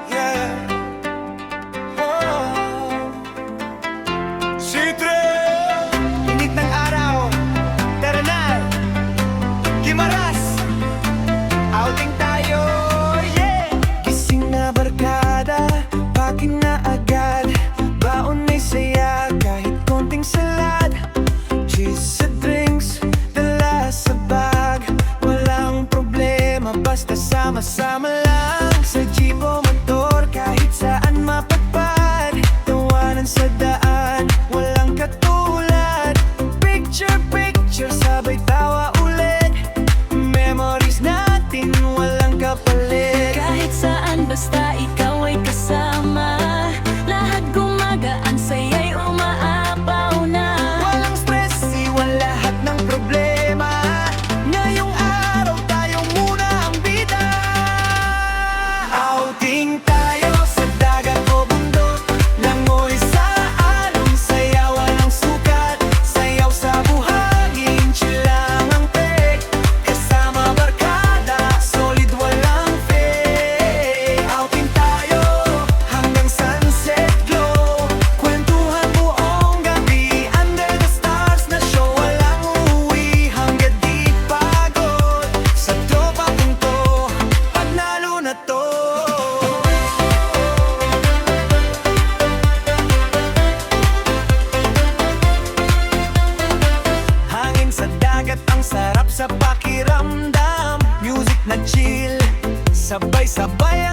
Yeah. Oh. Sitre! Init ng araw, tara na! Gimaras! Outing tayo, yeah! Gising na barkada, packing na agad. Baon ay saya, kahit konting salad. Cheese at drinks, dala sa bag. Walang problema, basta sama-sama lang. Sa jeep o motor, kahit saan mapadpad. Tawanan sa daan, walang katulad. Picture, sabay tawa ulit. Memories natin, walang kapalit. Kahit saan basta ikaw ay kasama. Lahat gumagaan, saya'y umaapaw na. Walang stress, iwan lahat ng problema. Ngayong araw tayo muna ang bida. Outing tayo sa dagat o bundok. Langoy sa alon, sayaw walang sukat. Sayaw sa buhangin, chill lang ang tek. Kasama barkada, solid walang fake. Outing tayo hanggang sunset glow. Kwentuhan buong gabi, under the stars na show. Walang uuwi hanggang di pagod. Sa tropa punto, panalo na to. Hangin sa dagat, ang sarap sa pakiramdam. Music na chill, sabay-sabay